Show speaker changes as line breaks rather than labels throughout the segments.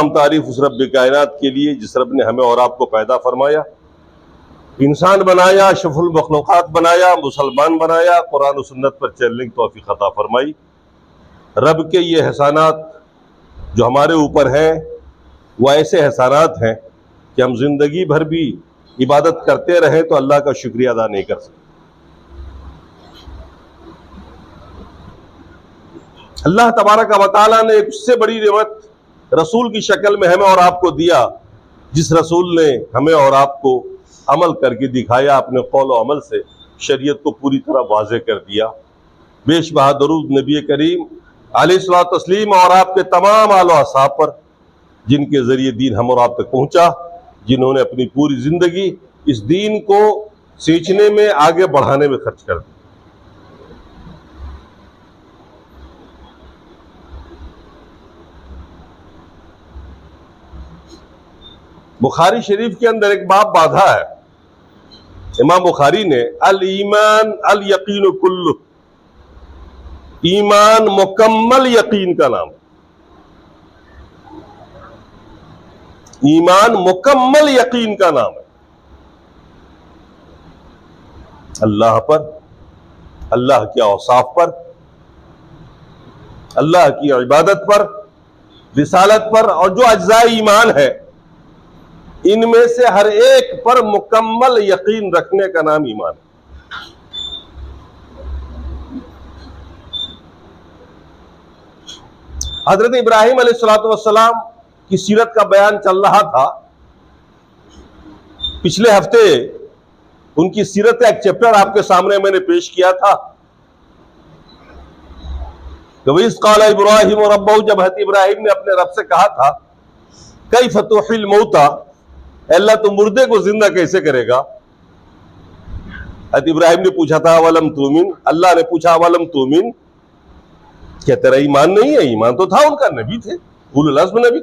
तमाम तारीफ उस रब कायनात के लिए जिस रब ने हमें और आपको पैदा फरमाया, इंसान बनाया, अशरफुल मखलूक़ात बनाया, मुसलमान बनाया, कुरान और सुन्नत पर चलने की तौफीक अता फरमाई। रब के ये एहसानात जो हमारे ऊपर हैं वो ऐसे एहसानात हैं कि हम जिंदगी भर भी इबादत करते रहें तो अल्लाह का शुक्रिया अदा नहीं कर सकते। अल्लाह तबारक व तआला ने एक उससे बड़ी नेमत रसूल की शक्ल में हमें और आपको दिया, जिस रसूल ने हमें और आपको अमल करके दिखाया, अपने कौल और अमल से शरीयत को पूरी तरह वाज़े कर दिया। बेशबहा दरूद नबी करीम अलैहिस्सलातु तस्लीम और आपके तमाम आलो असहाब पर, जिनके जरिए दीन हम और आप तक पहुंचा, जिन्होंने अपनी पूरी जिंदगी इस दीन को सींचने में, आगे बढ़ाने में खर्च कर दी। बुखारी शरीफ के अंदर एक बाब बाधा है। इमाम बुखारी ने अल ईमान अल यकीन कुल्लु, ईमान मुकम्मल यकीन का नाम, ईमान मुकम्मल यकीन का नाम है। अल्लाह पर, अल्लाह के औसाफ पर, अल्लाह की इबादत पर, रिसालत पर और जो अज्जाए ईमान है, इनमें से हर एक पर मुकम्मल यकीन रखने का नाम ईमान है। हजरत इब्राहिम अलैहिस्सलातु वस्सलाम की सीरत का बयान चल रहा था। पिछले हफ्ते उनकी सीरत का एक चैप्टर आपके सामने मैंने पेश किया था। इज़ क़ाला इब्राहिम रब्बहू, जब हज़रत इब्राहिम ने अपने रब से कहा था, कैफ़ तुहिल मौता, अल्लाह तो मुर्दे को जिंदा कैसे करेगा। हज़रत इब्राहिम ने पूछा था अवलम तुमिन, अल्लाह ने पूछा अवलम तुमिन, क्या तेरा ईमान नहीं है? ईमान तो था, उनका नबी थे, उलुल अज़्म नबी।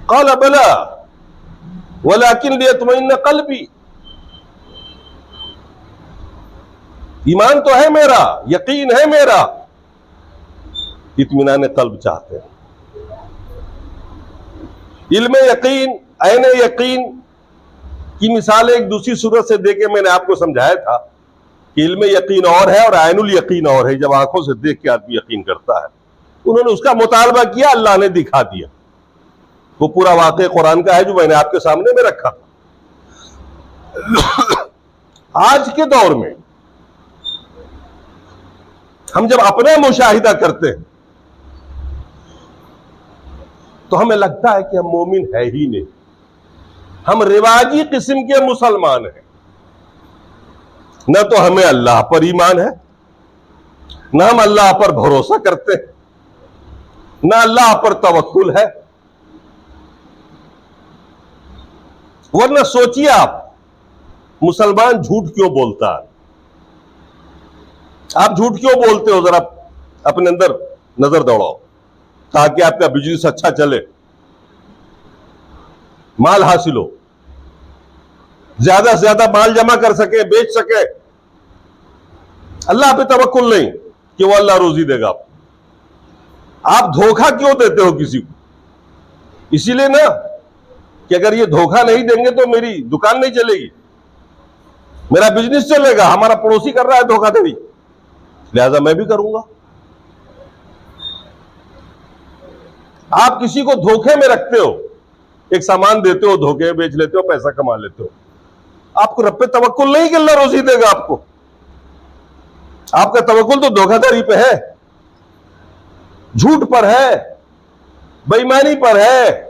क़ाल बला वलाकिन लियत्मइन्न क़ल्बी, ईमान तो है मेरा, यकीन है मेरा, इत्मीनान क़ल्ब चाहते हैं। इल्म यकीन, ऐन यकीन की मिसाल एक दूसरी सूरत से देके मैंने आपको समझाया था कि इल्म यकीन और है और ऐनुल यकीन और है। जब आंखों से देख के आदमी यकीन करता है, उन्होंने उसका मुतालबा किया, अल्लाह ने दिखा दिया। वो पूरा वाक़या कुरान का है जो मैंने आपके सामने में रखा था। आज के दौर में हम जब अपना मुशाहिदा करते हैं तो हमें लगता है कि हम मोमिन है ही नहीं, हम रिवाजी किस्म के मुसलमान हैं। न तो हमें अल्लाह पर ईमान है, न हम अल्लाह पर भरोसा करते हैं, न अल्लाह पर तवक्कुल है। वरना सोचिए आप, मुसलमान झूठ क्यों बोलता है? आप झूठ क्यों बोलते हो? जरा अपने अंदर नजर दौड़ाओ, ताकि आपका बिजनेस अच्छा चले, माल हासिल हो, ज्यादा से ज्यादा माल जमा कर सके, बेच सके। अल्लाह पे तवक्कुल नहीं कि वो अल्लाह रोजी देगा आपको। आप धोखा क्यों देते हो किसी को? इसीलिए ना कि अगर ये धोखा नहीं देंगे तो मेरी दुकान नहीं चलेगी, मेरा बिजनेस चलेगा। हमारा पड़ोसी कर रहा है धोखाधड़ी, लिहाजा मैं भी करूंगा। आप किसी को धोखे में रखते हो, एक सामान देते हो, धोखे बेच लेते हो, पैसा कमा लेते हो। आपको रब पे तवक्कुल नहीं कि अल्लाह रोजी देगा आपको। आपका तवक्कुल तो धोखाधड़ी पे है, झूठ पर है, बेईमानी पर है।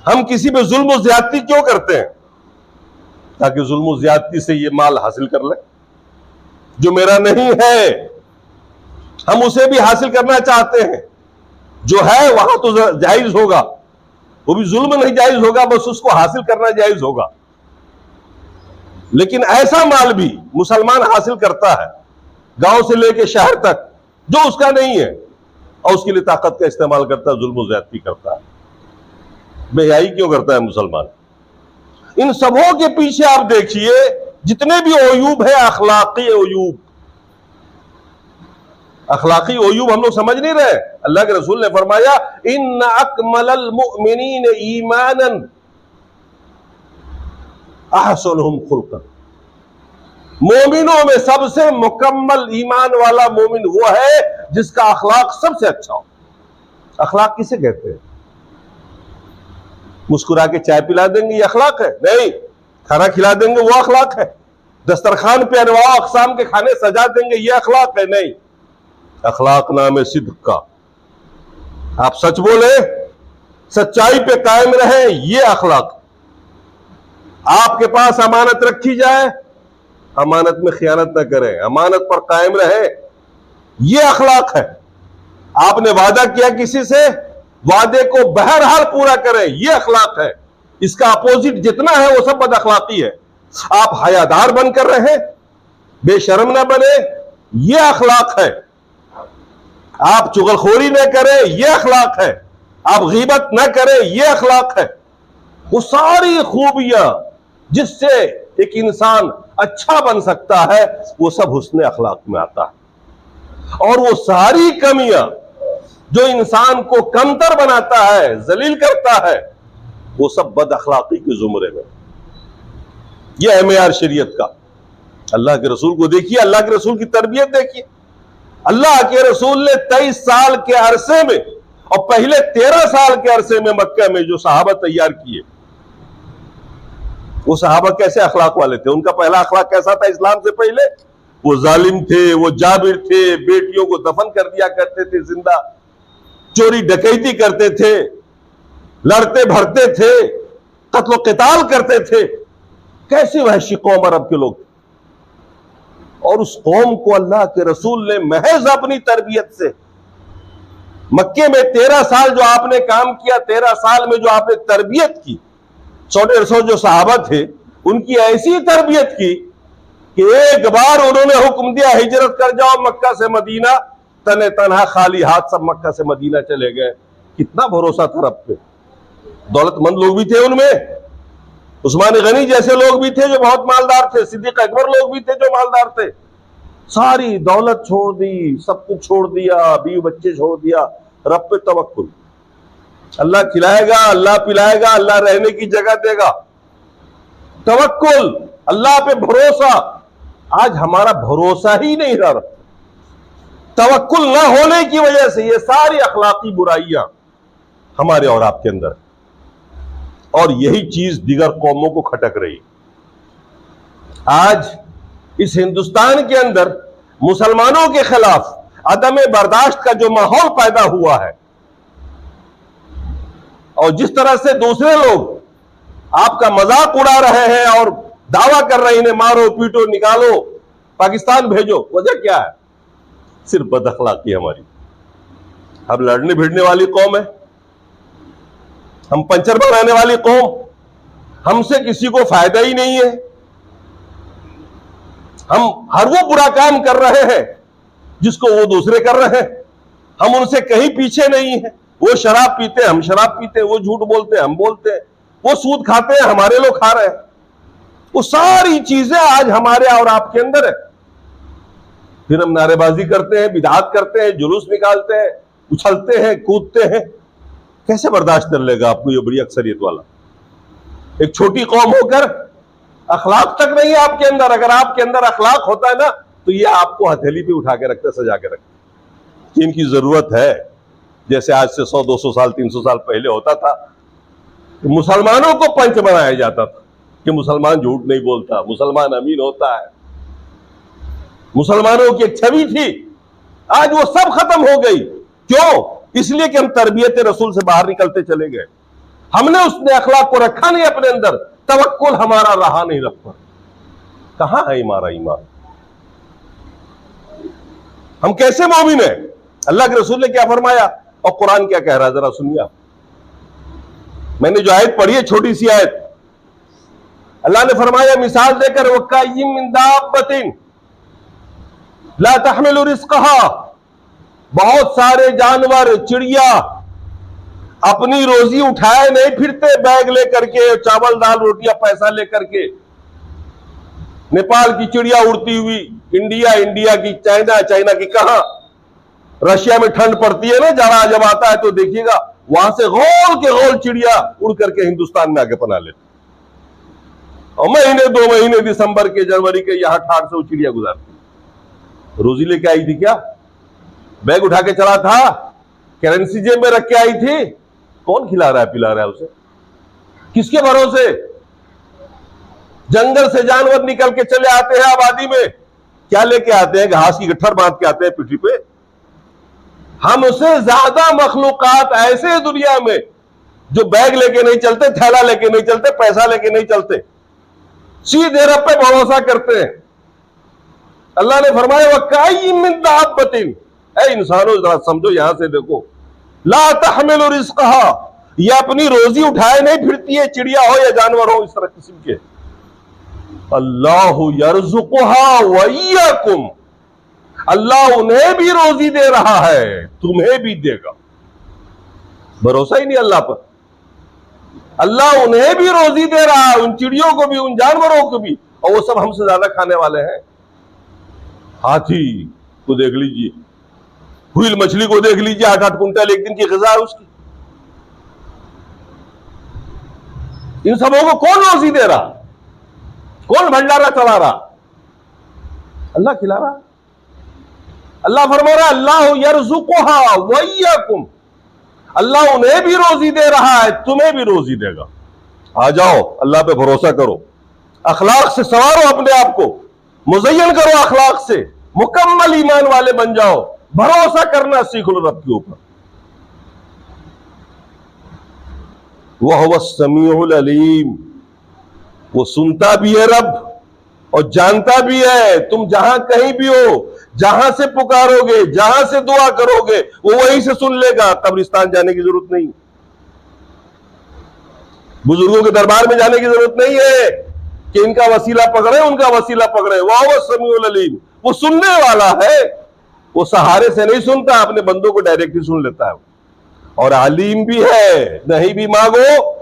हम किसी पे जुल्म और ज्यादती क्यों करते हैं? ताकि जुल्म और ज्यादती से ये माल हासिल कर ले जो मेरा नहीं है। हम उसे भी हासिल करना चाहते हैं, जो है वहां तो जायज होगा, वो भी जुल्म नहीं जायज होगा, बस उसको हासिल करना जायज होगा। लेकिन ऐसा माल भी मुसलमान हासिल करता है, गांव से लेकर शहर तक, जो उसका नहीं है, और उसके लिए ताकत का इस्तेमाल करता है, जुल्म ज्यादती करता है। बेहयाई क्यों करता है मुसलमान? इन सबों के पीछे आप देखिए, जितने भी अयूब है, अखलाकी अयूब, अखलाकी ओयूब हम लोग समझ नहीं रहे। अल्लाह के रसूल ने फरमाया, इन्न अकमलल मुमिनीन ईमानन अहसनुहुम खुल्कन, मोमिनों में सबसे मुकम्मल ईमान वाला मोमिन वो है जिसका अखलाक सबसे अच्छा हो। अखलाक किसे कहते हैं? मुस्कुरा के चाय पिला देंगे ये अखलाक है? नहीं। खाना खिला देंगे वो अखलाक है? दस्तरखान पे अनवा अक़साम के खाने सजा देंगे ये अखलाक है? नहीं। अखलाक नाम है सिद्क का। आप सच बोले, सच्चाई पे कायम रहे, ये अखलाक। आपके पास अमानत रखी जाए, अमानत में खयानत न करें, अमानत पर कायम रहे, ये अखलाक है। आपने वादा किया किसी से, वादे को बहरहाल पूरा करें, ये अखलाक है। इसका अपोजिट जितना है वो सब बद अखलाकी है। आप हयादार बनकर रहें, बेशर्म ना बने, ये अखलाक है। आप चुगलखोरी न करें, ये अखलाक है। आप गीबत न करें, ये अखलाक है। वो सारी खूबियां जिससे एक इंसान अच्छा बन सकता है, वो सब हुस्न अखलाक में आता है। और वो सारी कमियां जो इंसान को कमतर बनाता है, जलील करता है, वो सब बद अखलाकी के जुमरे में। यह है मेयार शरीयत का। अल्लाह के रसूल को देखिए, अल्लाह के रसूल की तरबियत देखिए। अल्लाह के रसूल ने 23 साल के अरसे में और पहले 13 साल के अरसे में मक्का में जो सहाबा तैयार किए, वो सहाबा कैसे अखलाक वाले थे? उनका पहला अखलाक कैसा था इस्लाम से पहले? वो जालिम थे, वो जाबिर थे, बेटियों को दफन कर दिया करते थे जिंदा, चोरी डकैती करते थे, लड़ते भरते थे, कत्ल क़िताल करते थे। कैसी वहशी कौम अरब के लोग। और उस कौम को अल्लाह के रसूल ने महज अपनी तरबियत से, मक्के में 13 साल जो आपने काम किया, 13 साल में जो आपने तरबियत की, 150 जो सहाबा थे उनकी ऐसी तरबियत की कि एक बार उन्होंने हुक्म दिया हिजरत कर जाओ मक्का से मदीना, तने तनहा खाली हाथ सब मक्का से मदीना चले गए। कितना भरोसा था रब पे। दौलतमंद लोग भी थे उनमें, उस्मान गनी जैसे लोग भी थे जो बहुत मालदार थे, सिद्दीक अकबर लोग भी थे जो मालदार थे। सारी दौलत छोड़ दी, सब कुछ छोड़ दिया, बीवी बच्चे छोड़ दिया, रब पे तवक्कुल। अल्लाह खिलाएगा, अल्लाह पिलाएगा, अल्लाह रहने की जगह देगा। तवक्कुल, अल्लाह पे भरोसा। आज हमारा भरोसा ही नहीं रहा। तवक्कुल ना होने की वजह से ये सारी अखलाकी बुराइयां हमारे और आपके अंदर, और यही चीज दीगर कौमों को खटक रही। आज इस हिंदुस्तान के अंदर मुसलमानों के खिलाफ अदम बर्दाश्त का जो माहौल पैदा हुआ है, और जिस तरह से दूसरे लोग आपका मजाक उड़ा रहे हैं और दावा कर रहे हैं इन्हें मारो पीटो निकालो पाकिस्तान भेजो, वजह क्या है? सिर्फ बदअखलाकी हमारी। हम लड़ने भिड़ने वाली कौम है, हम पंचर बनाने वाली कौम, हमसे किसी को फायदा ही नहीं है। हम हर वो बुरा काम कर रहे हैं जिसको वो दूसरे कर रहे हैं। हम उनसे कहीं पीछे नहीं है। वो शराब पीते हैं, हम शराब पीते हैं, वो झूठ बोलते हैं, हम बोलते हैं, वो सूद खाते हैं, हमारे लोग खा रहे हैं। वो सारी चीजें आज हमारे और आपके अंदर है। फिर हम नारेबाजी करते हैं, बिदअत करते हैं, जुलूस निकालते हैं, उछलते हैं, कूदते हैं। कैसे बर्दाश्त कर लेगा आपको ये बड़ी अक्सरियत वाला? एक छोटी कौम होकर अखलाक तक नहीं है आपके अंदर। अगर आपके अंदर अखलाक होता है ना, तो ये आपको हथेली पे उठा के रखते, सजा के रखते कि इनकी जरूरत है। जैसे आज से 100-200 साल 300 साल पहले होता था, मुसलमानों को पंच बनाया जाता था कि मुसलमान झूठ नहीं बोलता, मुसलमान अमीन होता है, मुसलमानों की एक छवि थी। आज वो सब खत्म हो गई। क्यों? इसलिए कि हम तरबियत रसूल से बाहर निकलते चले गए। हमने उसने अखलाक को रखा नहीं अपने अंदर, तवक्कुल हमारा रहा नहीं रब पर। कहां है हमारा ईमान? हम कैसे मोमिन है? अल्लाह के रसूल ने क्या फरमाया और कुरान क्या कह रहा है, जरा सुनिए आप। मैंने जो आयत पढ़ी है, छोटी सी आयत, अल्लाह ने फरमाया मिसाल देकर, वकाय्यिम मिन दाब्बतिन ला तहमिलु रिज़्क़हा, बहुत सारे जानवर, चिड़िया अपनी रोजी उठाए नहीं फिरते बैग लेकर के, चावल दाल रोटियां पैसा लेकर के। नेपाल की चिड़िया उड़ती हुई, इंडिया की, चाइना की, कहां? रशिया में ठंड पड़ती है ना, जाड़ा जब आता है तो देखिएगा वहां से गोल के गोल चिड़िया उड़ करके हिंदुस्तान में आके पना लेती, और महीने 2 महीने दिसंबर के जनवरी के यहां ठाठ से वो चिड़िया गुजारती। रोजी लेके आई थी क्या? बैग उठा के चला था? करेंसी जेब में रख के आई थी? कौन खिला रहा है पिला रहा है उसे? किसके भरोसे? जंगल से जानवर निकल के चले आते हैं आबादी में, क्या लेके आते हैं? घास की गट्ठर बांध के आते हैं पीठी पे। हम उससे ज्यादा मखलूकात ऐसे दुनिया में जो बैग लेके नहीं चलते, थैला लेके नहीं चलते, पैसा लेके नहीं चलते, सीधे रब पे भरोसा करते हैं। अल्लाह ने फरमाया वकाई मिन दाब्बतिन, ऐ इंसानों जरा समझो, यहां से देखो, ला तहमिलु रिज़्क़हा, ये अपनी रोजी उठाए नहीं फिरती है, चिड़िया हो या जानवर हो इस तरह किस्म के। अल्लाहु यर्ज़ुक़ुहा व इय्याकुम, अल्लाह उन्हें भी रोजी दे रहा है, तुम्हें भी देगा। भरोसा ही नहीं अल्लाह पर। अल्लाह उन्हें भी रोजी दे रहा है, उन चिड़ियों को भी, उन जानवरों को भी, और वो सब हमसे ज्यादा खाने वाले हैं। हाथी को देख लीजिए, हुईल मछली को देख लीजिए, 8-8 कुंटल एक दिन की ग़िज़ा है उसकी। इन सबों को कौन रोजी दे रहा? कौन भंडारा चला रहा? अल्लाह खिला रहा। अल्लाह फरमा रहा अल्लाह यर्ज़ुक़ुहा व इय्याकुम, अल्लाह उन्हें भी रोजी दे रहा है, तुम्हें भी रोजी देगा। आ जाओ, अल्लाह पे भरोसा करो, अखलाक से संवारो अपने आप को, मुज़य्यन करो अखलाक से, मुकम्मल ईमान वाले बन जाओ, भरोसा करना सीख लो रब के ऊपर। वह हुवस समीउल अलीम, वो सुनता भी है रब और जानता भी है। तुम जहां कहीं भी हो, जहां से पुकारोगे, जहां से दुआ करोगे, वो वहीं से सुन लेगा। कब्रिस्तान जाने की जरूरत नहीं, बुजुर्गों के दरबार में जाने की जरूरत नहीं है कि इनका वसीला पकड़े, उनका वसीला पकड़े। वाह समीउल अलीम, वो सुनने वाला है, वो सहारे से नहीं सुनता, अपने बंदों को डायरेक्ट ही सुन लेता है। और अलीम भी है, नहीं भी मांगो,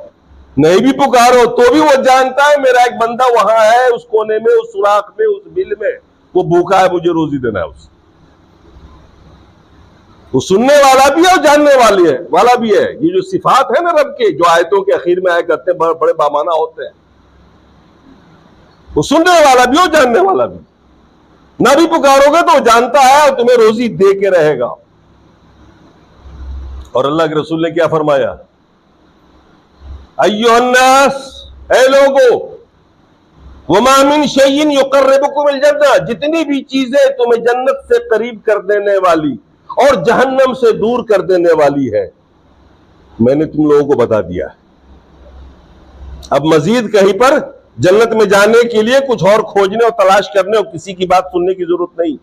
नहीं भी पुकारो तो भी वो जानता है मेरा एक बंदा वहां है, उस कोने में, उस सुराख में, उस बिल में, वो भूखा है, मुझे रोजी देना है उसे। वो सुनने वाला भी है और जानने वाला भी है। ये जो सिफात है ना रब के, जो आयतों के आखिर में आया करते हैं, बड़े बामाना होते हैं। वो सुनने वाला भी और जानने वाला भी। ना भी पुकारोगे तो वो जानता है और तुम्हें रोजी दे के रहेगा। और अल्लाह के रसूल ने क्या फरमाया? अय्युहन्नास, ऐ लोगो, वमा मिन शैइन युक़र्रिबुकुमिल जन्नह, जितनी भी चीजें तुम्हें जन्नत से करीब कर देने वाली और जहन्नम से दूर कर देने वाली है, मैंने तुम लोगों को बता दिया है। अब मजीद कहीं पर जन्नत में जाने के लिए कुछ और खोजने और तलाश करने और किसी की बात सुनने की जरूरत नहीं।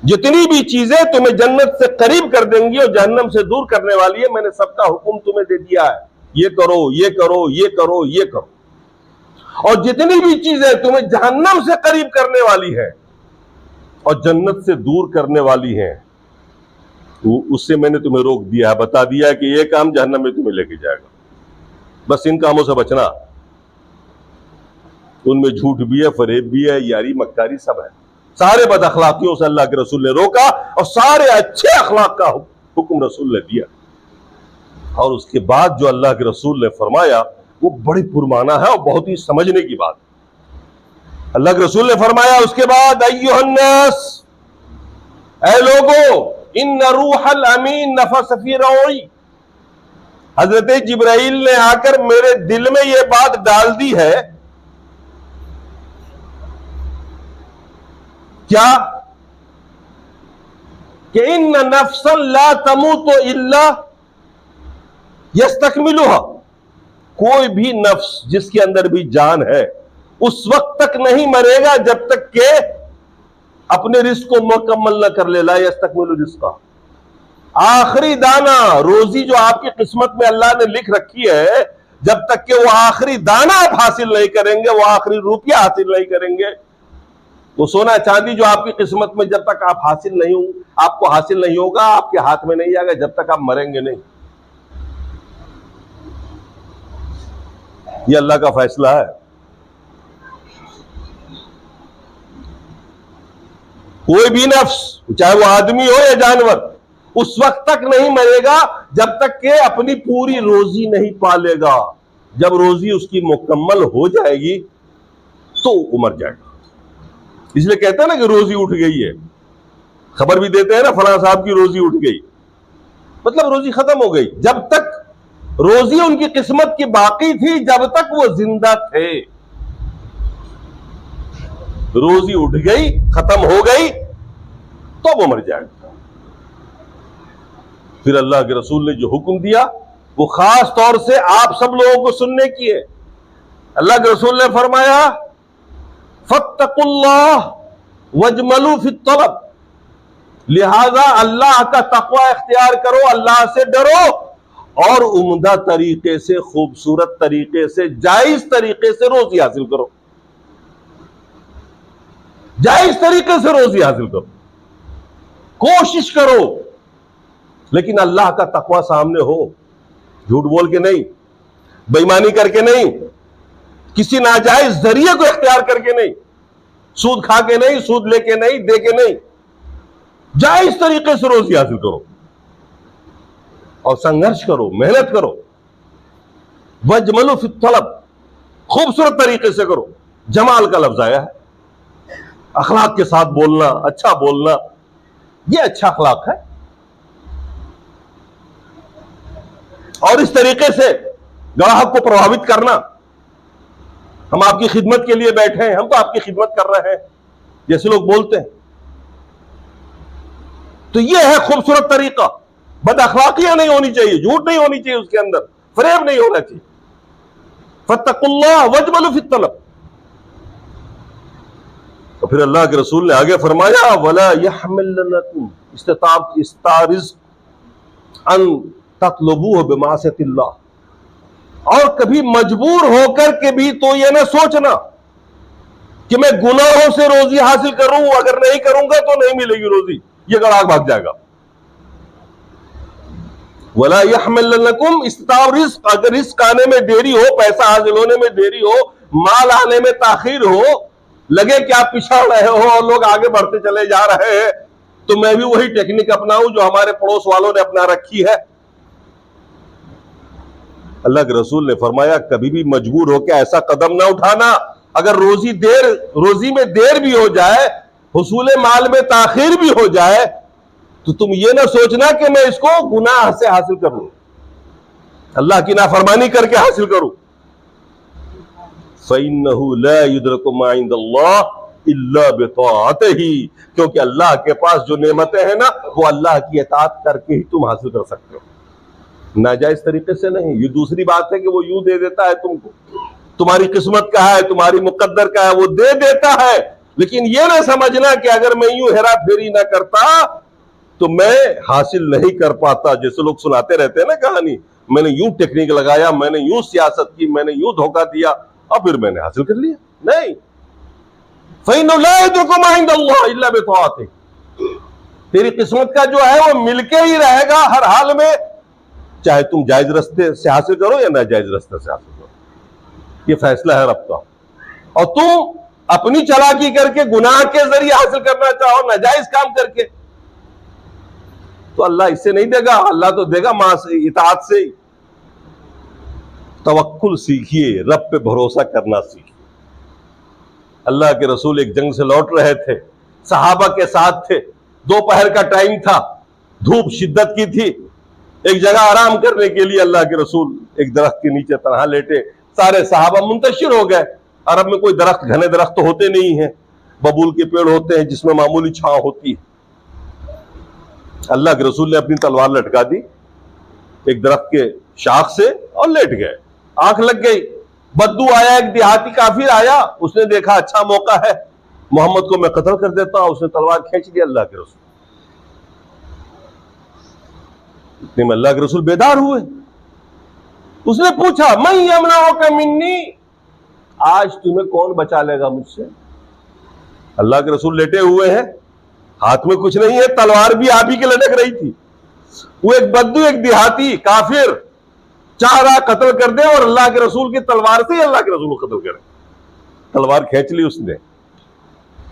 जितनी भी चीजें तुम्हें जन्नत से करीब कर देंगी और जहन्नम से दूर करने वाली है, मैंने सबका हुक्म तुम्हें दे दिया है। ये करो, ये करो, ये करो, ये करो। और जितनी भी चीजें तुम्हें जहन्नम से करीब करने वाली है और जन्नत से दूर करने वाली हैं, उससे मैंने तुम्हें रोक दिया है, बता दिया है कि ये काम जहन्नम में तुम्हें लेके जाएगा। बस इन कामों से बचना। उनमें झूठ भी है, फरेब भी है, यारी मक्कारी सब है। सारे बद अखलाकियों से अल्लाह के रसूल ने रोका और सारे अच्छे अखलाक का हुक्म रसूल ने दिया। और उसके बाद जो अल्लाह के रसूल ने फरमाया वो बड़ी पुरमाना है और बहुत ही समझने की बात। अल्लाह के रसूल ने फरमाया उसके बाद, अय्युहन्नास, ऐ लोगो, इन्न रूहल अमीन नफस फी रूई, हजरत जिब्राइल ने आकर मेरे दिल में यह बात डाल दी है। क्या? कि इन्न नफ्सन ला तमूतु इल्ला यस्तकमिलुहा, कोई भी नफ्स जिसके अंदर भी जान है उस वक्त तक नहीं मरेगा जब तक के अपने रिस्क को मुकम्मल न कर ले। ला यस्तकमिलु रिस्का, आखिरी दाना रोजी जो आपकी किस्मत में अल्लाह ने लिख रखी है, जब तक के वो आखिरी दाना आप हासिल नहीं करेंगे, वो आखिरी रुपया हासिल नहीं करेंगे, वो सोना चांदी जो आपकी किस्मत में जब तक आप आपको हासिल नहीं होगा, आपके हाथ में नहीं आएगा, जब तक आप मरेंगे नहीं। ये अल्लाह का फैसला है। कोई भी नफ्स, चाहे वो आदमी हो या जानवर, उस वक्त तक नहीं मरेगा जब तक कि अपनी पूरी रोजी नहीं पालेगा। जब रोजी उसकी मुकम्मल हो जाएगी तो वो मर जाएगा। इसलिए कहते हैं ना कि रोजी उठ गई है, खबर भी देते हैं ना फलां साहब की रोजी उठ गई, मतलब रोजी खत्म हो गई। जब तक रोजी उनकी किस्मत की बाकी थी, जब तक वो जिंदा थे। रोजी उठ गई, खत्म हो गई, तो वो मर जाएगा। फिर अल्लाह के रसूल ने जो हुक्म दिया वो खास तौर से आप सब लोगों को सुनने की है। अल्लाह के रसूल ने फरमाया, फत्तकुल्लाह वजमलू फित तलब, लिहाजा अल्लाह का तकवा इख्तियार करो, अल्लाह से डरो और उम्दा तरीके से, खूबसूरत तरीके से, जायज तरीके से रोजी हासिल करो। जायज तरीके से रोजी हासिल करो, कोशिश करो, लेकिन अल्लाह का तकवा सामने हो। झूठ बोल के नहीं, बेईमानी करके नहीं, किसी नाजायज जरिए को इख्तियार करके नहीं, सूद खा के नहीं, सूद लेके नहीं, दे के नहीं, जायज तरीके से रोजी हासिल करो और संघर्ष करो, मेहनत करो। वजमलु फित तलब, खूबसूरत तरीके से करो। जमाल का लफ्ज आया है, अखलाक के साथ बोलना, अच्छा बोलना, यह अच्छा अखलाक है। और इस तरीके से ग्राहक को प्रभावित करना, हम आपकी खिदमत के लिए बैठे हैं, हम तो आपकी खिदमत कर रहे हैं, जैसे लोग बोलते हैं। तो यह है खूबसूरत तरीका। बद अखलाकियां नहीं होनी चाहिए, झूठ नहीं होनी चाहिए उसके अंदर, फरेब नहीं होना चाहिए। फत्तकुल्लाह वजमलु फित तलब। तो फिर अल्लाह के रसूल ने आगे फरमाया, वला यहमिलनकुम इस्तारिज़ अन ततलबूह बिमासियतिल्लाह, और कभी मजबूर होकर के भी तो यह ना सोचना कि मैं गुनाहों से रोजी हासिल करूं, अगर नहीं करूंगा तो नहीं मिलेगी रोजी, यह ग्राहक भाग जाएगा। वला यहमिलनकुम इस्तारिज़, अगर रिज़्क़ आने में देरी हो, पैसा हासिल होने में देरी हो, माल आने में ताखीर हो, लगे कि आप पिछड़ रहे हो और लोग आगे बढ़ते चले जा रहे हैं, तो मैं भी वही टेक्निक अपनाऊं जो हमारे पड़ोस वालों ने अपना रखी है। अल्लाह के रसूल ने फरमाया, कभी भी मजबूर होकर ऐसा कदम ना उठाना। अगर रोजी में देर भी हो जाए, हुसूल माल में ताखीर भी हो जाए, तो तुम ये ना सोचना कि मैं इसको गुनाह से हासिल कर लूं, अल्लाह की नाफरमानी करके हासिल करूं। फ़इन्नहु ला युद्रकु मा इंदल्लाह इल्ला बिताअतिही, क्योंकि अल्लाह के पास जो नेमतें हैं ना, वो अल्लाह की इताअत करके ही तुम हासिल कर सकते हो, नाजायज तरीके से नहीं। ये दूसरी बात है कि वो यूं दे देता है तुमको, तुम्हारी किस्मत का है, तुम्हारी मुकद्दर का है, वो दे देता है, लेकिन ये ना समझना कि अगर मैं यूं हेरा फेरी ना करता तो मैं हासिल नहीं कर पाता। जैसे लोग सुनाते रहते हैं ना कहानी, मैंने यूं टेक्निक लगाया, मैंने यूं सियासत की, मैंने यूं धोखा दिया और फिर मैंने हासिल कर लिया। नहीं, फ़इन्नहु ला युद्रिकु मा इंदल्लाह इल्ला बिताअतिही, तेरी किस्मत का जो है वो मिलके ही रहेगा हर हाल में, चाहे तुम जायज रास्ते से हासिल करो या नाजायज रास्ते से हासिल करो, ये फैसला है रब का। और तुम अपनी चालाकी करके गुनाह के जरिए हासिल करना चाहो, नाजायज काम करके, तो अल्लाह इससे नहीं देगा, अल्लाह तो देगा मां से, इताअत से। तवक्कुल सीखिए, रब पे भरोसा करना सीखिए। अल्लाह के रसूल एक जंग से लौट रहे थे, सहाबा के साथ थे, दोपहर का टाइम था, धूप शिद्दत की थी। एक जगह आराम करने के लिए अल्लाह के रसूल एक दरख्त के नीचे तनहा लेटे। सारे सहाबा मुंतशिर हो गए। अरब में कोई दरख्त, घने दरख्त तो होते नहीं हैं, बबूल के पेड़ होते हैं जिसमें मामूली छांव होती है। अल्लाह के रसूल ने अपनी तलवार लटका दी एक दरख्त के शाख से और लेट गए। आंख लग गई, बद्दू आया, एक देहाती काफिर आया, उसने देखा अच्छा मौका है, मोहम्मद को मैं कत्ल कर देता हूं, उसने तलवार खींच ली अल्लाह के रसूल। इतने में अल्लाह के रसूल बेदार हुए। उसने पूछा, मैं यमनाउका मिन्नी, आज तुम्हें कौन बचा लेगा मुझसे? अल्लाह के रसूल लेटे हुए हैं, हाथ में कुछ नहीं है, तलवार भी आप ही के लटक रही थी। वो एक बद्दू, एक देहाती काफिर चाह रहा कत्ल कर दे और अल्लाह के रसूल की तलवार से ही अल्लाह के रसूल को कत्ल करे। तलवार खींच ली उसने।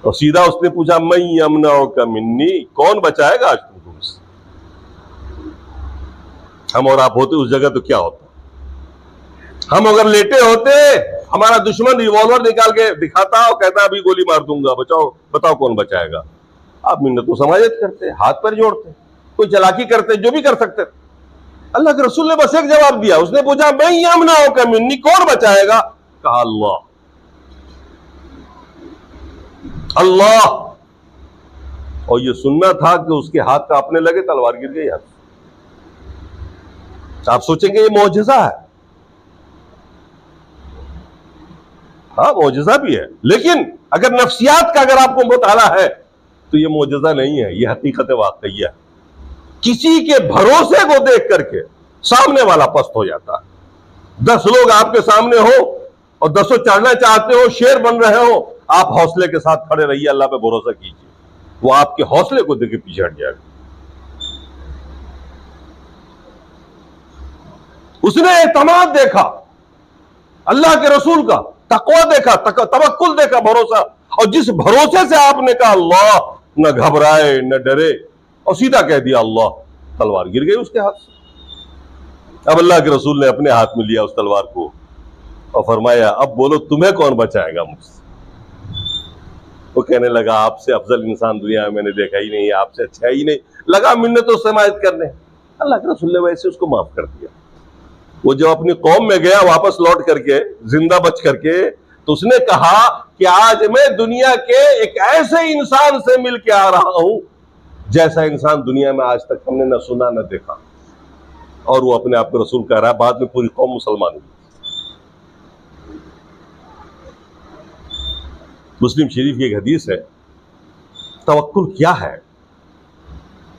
और सीधा उसने पूछा मैं यमनाओ का मिन्नी, कौन बचाएगा आज तुमको मुझसे? हम और आप होते उस जगह तो क्या होता? हम अगर लेटे होते, हमारा दुश्मन रिवॉल्वर निकाल के दिखाता और कहता अभी गोली मार दूंगा, बचाओ, बताओ कौन बचाएगा? आप मिन्नत तो समाजत करते, हाथ पर जोड़ते, कोई चालाकी करते, जो भी कर सकते। अल्लाह के रसूल ने बस एक जवाब दिया, उसने पूछा मैं यमनाओ का मिन्नी, कौन बचाएगा? कहा अल्लाह, अल्लाह। और ये सुनना था कि उसके हाथ कांपने लगे, तलवार गिर गई हाथ। आप सोचेंगे ये मौजज़ा है। हाँ, मौजज़ा भी है, लेकिन अगर नफ्सियात का अगर आपको मुताला है तो ये मौजज़ा नहीं है, ये हकीकत वाक़इया है। किसी के भरोसे को देख करके सामने वाला पस्त हो जाता है। 10 लोग आपके सामने हो और 10 चढ़ना चाहते हो, शेर बन रहे हो, आप हौसले के साथ खड़े रहिए, अल्लाह पे भरोसा कीजिए, वो आपके हौसले को देख के पीछे हट जाएगा। उसने एतमाद देखा अल्लाह के रसूल का, तकवा देखा, तवक्कुल देखा, भरोसा। और जिस भरोसे से आपने कहा अल्लाह, न घबराए न डरे और सीधा कह दिया अल्लाह, तलवार गिर गई उसके हाथ से। अब अल्लाह के रसूल ने अपने हाथ में लिया उस तलवार को और फरमाया अब बोलो तुम्हें कौन बचाएगा मुझसे? वो कहने लगा आपसे अफजल इंसान दुनिया में मैंने देखा ही नहीं, आपसे अच्छा ही नहीं। लगा मिन्नतों से समायत करने। अल्लाह के रसूल ने वैसे उसको माफ कर दिया। वो जब अपनी कौम में गया वापस लौट करके जिंदा बच करके, तो उसने कहा कि आज मैं दुनिया के एक ऐसे इंसान से मिल के आ रहा हूं जैसा इंसान दुनिया में आज तक हमने न सुना न देखा। और वो अपने आप को रसूल कह रहा है, बाद में पूरी कौम मुसलमान हुई। मुस्लिम शरीफ की एक हदीस है, तवक्कुल क्या है,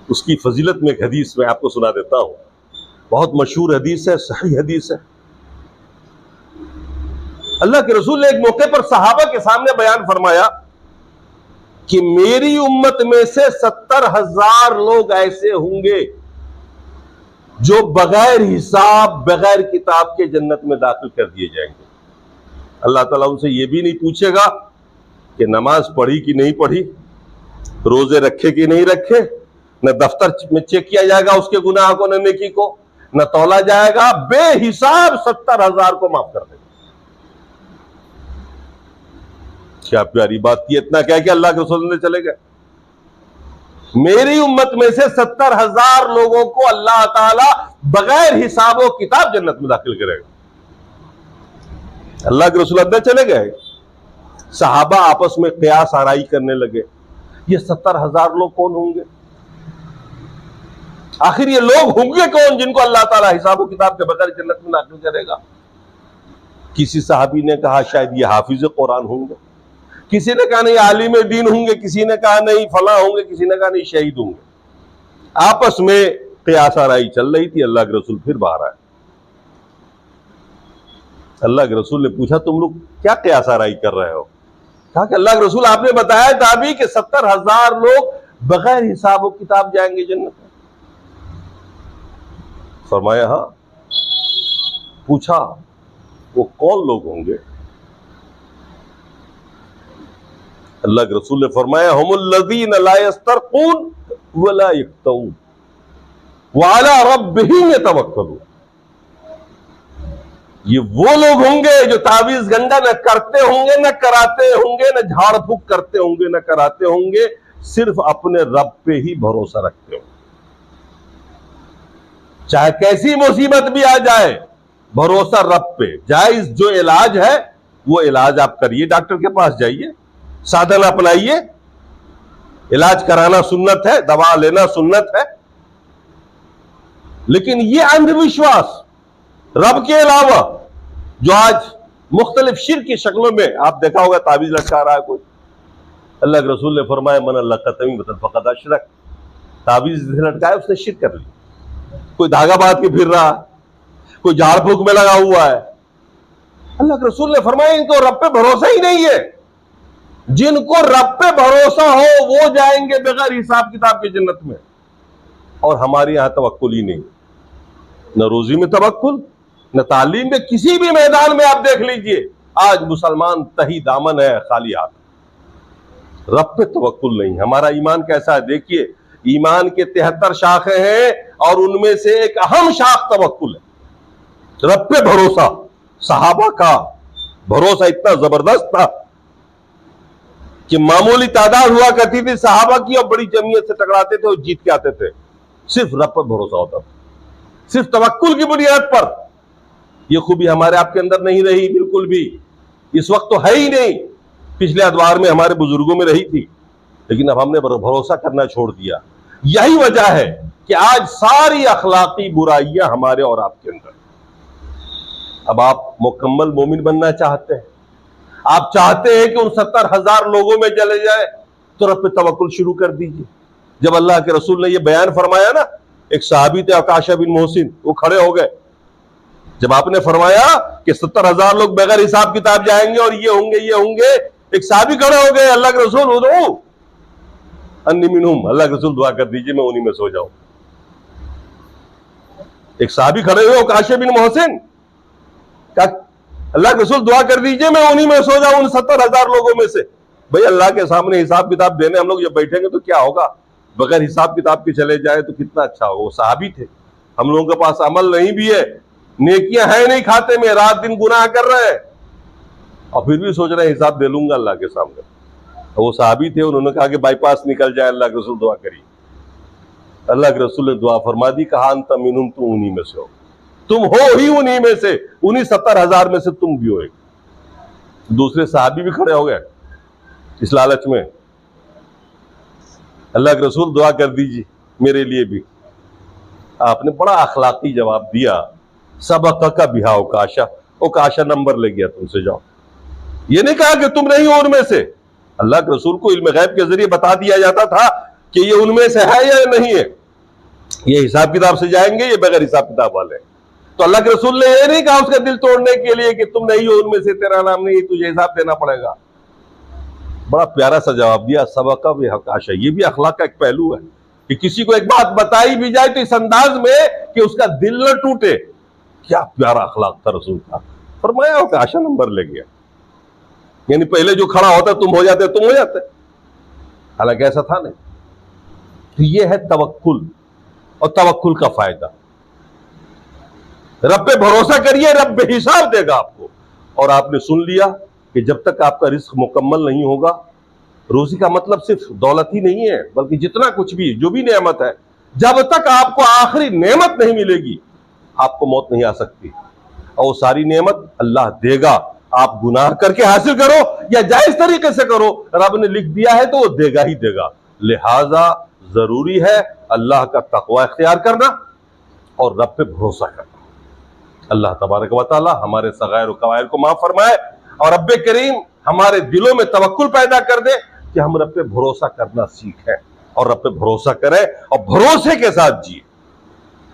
उसकी फजीलत में एक हदीस मैं आपको सुना देता हूं। बहुत मशहूर हदीस है, सही हदीस है। अल्लाह के रसूल ने एक मौके पर सहाबा के सामने बयान फरमाया कि मेरी उम्मत में से 70,000 लोग ऐसे होंगे जो बगैर हिसाब बगैर किताब के जन्नत में दाखिल कर दिए जाएंगे। अल्लाह ताला उनसे यह भी नहीं पूछेगा कि नमाज पढ़ी कि नहीं पढ़ी, रोजे रखे कि नहीं रखे, न दफ्तर में चेक किया जाएगा उसके गुनाह को न नेकी को, न तौला जाएगा, बेहिसाब 70,000 को माफ कर देगा। क्या प्यारी बात थी। इतना क्या कि अल्लाह के रसूल ने चले गए। मेरी उम्मत में से 70,000 लोगों को अल्लाह ताला बगैर हिसाब और किताब जन्नत में दाखिल करेगा। अल्लाह के रसूल अंदर चले गए, सहाबा आपस में क़यास आराई करने लगे, ये 70,000 लोग कौन होंगे? आखिर ये लोग होंगे कौन जिनको अल्लाह ताला हिसाब और किताब के बगैर जन्नत में दाखिल करेगा? किसी सहाबी ने कहा शायद ये हाफिज कुरान होंगे, किसी ने कहा नहीं आलिम दीन होंगे, किसी ने कहा नहीं फला होंगे, किसी ने कहा नहीं शहीद होंगे। आपस में क़यास आराई चल रही थी। अल्लाह के रसूल फिर बाहर आए। अल्लाह के रसूल ने पूछा तुम लोग क्या क़यास आराई कर रहे हो? कहा कि अल्लाह के रसूल आपने बताया था अभी कि 70,000 लोग बगैर हिसाब और किताब जाएंगे जन्नत में। फरमाया हाँ। पूछा वो कौन लोग होंगे? अल्लाह के रसूल ने फरमाया हुमुल्लज़ीना ला यस्तरक़ून वला यक्तऊन व अला रब्बिहिम यतवक्कलून। ये वो लोग होंगे जो तावीज गंगा न करते होंगे, न कराते होंगे, न झाड़ फूक करते होंगे, न कराते होंगे, सिर्फ अपने रब पे ही भरोसा रखते होंगे। चाहे कैसी मुसीबत भी आ जाए, भरोसा रब पे। जायज जो इलाज है वो इलाज आप करिए, डॉक्टर के पास जाइए, साधन अपनाइए। इलाज कराना सुन्नत है, दवा लेना सुन्नत है, लेकिन ये अंधविश्वास रब के अलावा जो आज मुख्तलिफ शिर्क की शक्लों में आप देखा होगा ताबीज लटका रहा है कोई। अल्लाह के रसूल ने फरमाया मन अल्लाह तमीमतन फक़द अशरक, ताबीज लटकाया उसने शिर्क कर ली। कोई धागा बांध के फिर रहा, कोई झाड़ फूक में लगा हुआ है। अल्लाह के रसूल ने फरमाया इनको रब पे भरोसा ही नहीं है। जिनको रब पे भरोसा हो वो जाएंगे बगैर हिसाब किताब की जन्नत में। और हमारे यहां तवक्कुल ही नहीं, न रोजी में तवक्कुल, न तालीम में, किसी भी मैदान में आप देख लीजिए आज मुसलमान तही दामन है, खाली हाथ। रब पे तवक्कुल नहीं। हमारा ईमान कैसा है देखिए, ईमान के 73 शाखें हैं और उनमें से एक अहम शाख तवक्कुल है, रब पे भरोसा। सहाबा का भरोसा इतना जबरदस्त था कि मामूली तादाद हुआ करती थी सहाबा की और बड़ी जमीयत से टकराते थे और जीत के आते थे। सिर्फ रब पर भरोसा होता था, सिर्फ तवक्कुल की बुनियाद पर। यह खूबी हमारे आपके अंदर नहीं रही बिल्कुल भी, इस वक्त तो है ही नहीं। पिछले अदवार में हमारे बुजुर्गों में रही थी, लेकिन अब हमने भरोसा करना छोड़ दिया। यही वजह है कि आज सारी अखलाकी बुराइयां हमारे और आपके अंदर। अब आप मुकम्मल मोमिन बनना चाहते हैं, आप चाहते हैं कि उन 70,000 लोगों में चले जाए, तो रब पे तवक्कुल शुरू कर दीजिए। जब अल्लाह के रसूल ने यह बयान फरमाया ना, एक सहाबी थे अकाशा बिन मोहसिन, वो खड़े हो गए। जब आपने फरमाया कि 70,000 लोग बगैर हिसाब किताब जाएंगे और ये होंगे, एक सहाबी खड़े हो गए, अल्लाह के रसूल उदऊ अन्नी मिनहुम, अल्लाह के रसूल दुआ कर दीजिए मैं उन्हीं में सो जाऊं। एक सहाबी खड़े हुए अकाशा बिन मोहसिन, अल्लाह के रसूल दुआ कर दीजिए मैं उन्हीं में सो जाऊं, उन 70,000 लोगों में से। भाई अल्लाह के सामने हिसाब किताब देने हम लोग जब बैठेंगे तो क्या होगा, बगैर हिसाब किताब के चले जाए तो कितना अच्छा होगा। वो सहाबी थे, हम लोगों के पास अमल नहीं भी है, नेकियां है नहीं खाते में, रात दिन गुनाह कर रहे हैं और फिर भी सोच रहे हैं हिसाब दे लूंगा अल्लाह के सामने। तो वो सहाबी थे, उन्होंने कहा कि बाईपास निकल जाए, अल्लाह के रसूल दुआ करिए। अल्लाह के रसूल ने दुआ फरमा दी, कहा अंत मिनहुम, तुम उन्हीं में से हो, तुम हो ही उन्हीं में से, उन्हीं 70,000 में से तुम भी हो। एक दूसरे सहाबी भी खड़े हो गए इस लालच में, अल्लाह के रसूल दुआ कर दीजिए मेरे लिए भी। आपने बड़ा अखलाकी जवाब दिया, सबक का बिहा ओकाशा नंबर ले गया तुमसे, जाओ। ये नहीं कहा कि तुम नहीं हो उनमें से। अल्लाह के रसूल को इल्म गैब के जरिए बता दिया जाता था कि ये उनमें से है या नहीं है, ये हिसाब किताब से जाएंगे, ये बगैर हिसाब किताब वाले। तो अल्लाह के रसूल ने ये नहीं कहा उसका दिल तोड़ने के लिए कि तुम नहीं हो उनमें से, तेरा नाम नहीं, तुझे हिसाब देना पड़ेगा। बड़ा प्यारा सा जवाब दिया, सबका भी हकाशा। ये भी अखलाक का एक पहलू है कि किसी को एक बात बताई भी जाए तो इस अंदाज में कि उसका दिल न टूटे। क्या प्यारा अखलाक था रसूल का। फरमाया हकाशा नंबर ले गया, यानी पहले जो खड़ा होता तुम हो जाते, तुम हो जाते, हालांकि ऐसा था नहीं। तो ये है तवक्कुल, और तवक्कुल का फायदा। रब पे भरोसा करिए, रब बेहिसाब देगा आपको। और आपने सुन लिया कि जब तक आपका रिस्क मुकम्मल नहीं होगा, रोजी का मतलब सिर्फ दौलत ही नहीं है, बल्कि जितना कुछ भी जो भी नेमत है, जब तक आपको आखिरी नेमत नहीं मिलेगी आपको मौत नहीं आ सकती। और वो सारी नेमत अल्लाह देगा, आप गुनाह करके हासिल करो या जायज तरीके से करो, रब ने लिख दिया है तो वो देगा ही देगा। लिहाजा जरूरी है अल्लाह का तकवा इख्तियार करना और रब पे भरोसा करना। अल्लाह तबारक व तआला हमारे सगायर और कवायर को माफ फरमाए और रब करीम हमारे दिलों में तवक्कुल पैदा कर दे कि हम रब पे भरोसा करना सीखें और रब पे भरोसा करें और भरोसे के साथ जिए।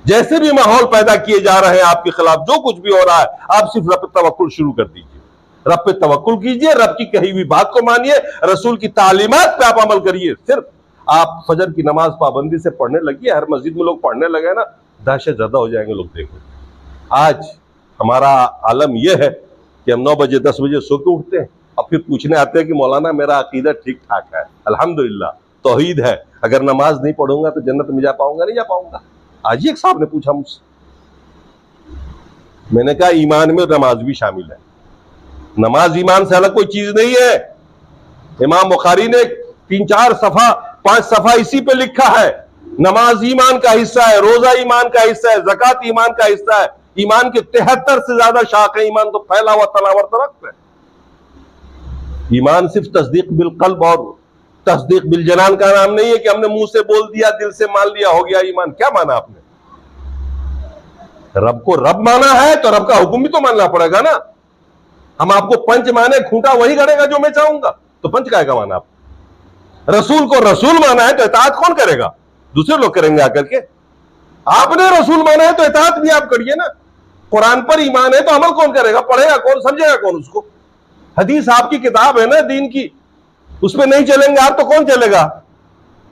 जैसे भी माहौल पैदा किए जा रहे हैं आपके खिलाफ, जो कुछ भी हो रहा है, आप सिर्फ रब पे तवक्कुल शुरू कर दीजिए, रब पे तवक्कुल कीजिए, रब की कही हुई बात को मानिए, रसूल की तालीमात पे आप अमल करिए। सिर्फ आप फजर की नमाज पाबंदी से पढ़ने लगिए, हर मस्जिद में लोग पढ़ने लगे ना, दहशत ज्यादा हो जाएंगे लोग। देखो आज हमारा आलम यह है कि हम 9 बजे 10 बजे सो के उठते हैं और फिर पूछने आते हैं कि मौलाना मेरा अकीदा ठीक ठाक है, अल्हम्दुलिल्लाह तौहीद है, अगर नमाज नहीं पढ़ूंगा तो जन्नत में जा पाऊंगा, नहीं जा पाऊंगा। आज ही एक साहब ने पूछा मुझसे, मैंने कहा ईमान में नमाज भी शामिल है, नमाज ईमान से अलग कोई चीज नहीं है। इमाम बुखारी ने 3-4 सफा 5 सफा इसी पे लिखा है, नमाज ईमान का हिस्सा है, रोजा ईमान का हिस्सा है, ज़कात ईमान का हिस्सा है। ईमान के 73 से ज्यादा शाखें, ईमान तो फैला हुआ तनावर तरफ है। ईमान सिर्फ तस्दीक बिल कल्ब और तस्दीक बिल जनान का नाम नहीं है कि हमने मुंह से बोल दिया, दिल से मान लिया, हो गया ईमान। क्या माना आपने? रब को रब माना है तो रब का हुक्म भी तो मानना पड़ेगा ना। हम आपको पंच माने, खूंटा वही गड़ेगा जो मैं चाहूंगा, तो पंच काहेगा माना आप? रसूल को रसूल माना है तो इताअत कौन करेगा? दूसरे लोग करेंगे आकर के। आपने रसूल माना है तो इताअत भी आप करिए ना। कुरान पर ईमान है तो अमल कौन करेगा? पढ़ेगा कौन? समझेगा कौन उसको? हदीस आपकी किताब है ना दीन की, उसमें नहीं चलेंगे आप तो कौन चलेगा?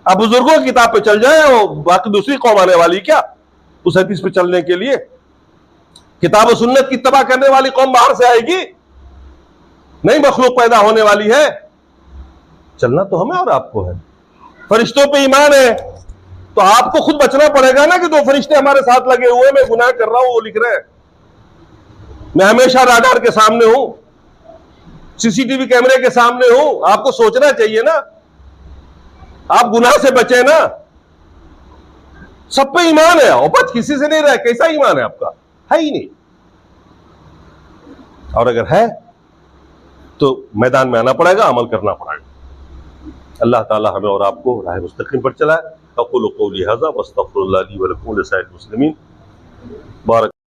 आप बुजुर्गों की किताब पे चल जाए, वो बाकी दूसरी कौम आने वाली क्या उस हदीस पे चलने के लिए? किताब और सुन्नत की तबाह करने वाली कौम बाहर से आएगी? नहीं, मखलूक पैदा होने वाली है। चलना तो हमें और आपको है। फरिश्तों पे ईमान है तो आपको खुद बचना पड़ेगा ना कि दो फरिश्ते हमारे साथ लगे हुए, मैं गुनाह कर रहा हूं वो लिख रहे हैं, मैं हमेशा राडार के सामने हूं, सीसीटीवी कैमरे के सामने हूं। आपको सोचना चाहिए ना, आप गुनाह से बचे ना। सब पे ईमान है, औपत किसी से नहीं रहा। कैसा ईमान है आपका? है ही नहीं। और अगर है तो मैदान में आना पड़ेगा, अमल करना पड़ेगा। अल्लाह ताला हमें और आपको राह मुस्तकीम पर चलाए। अक़ूलु क़ौली हाज़ा वस्तग़फ़िरुल्लाह ली व लकुम व लिसाइरिल मुस्लिमीन। बारक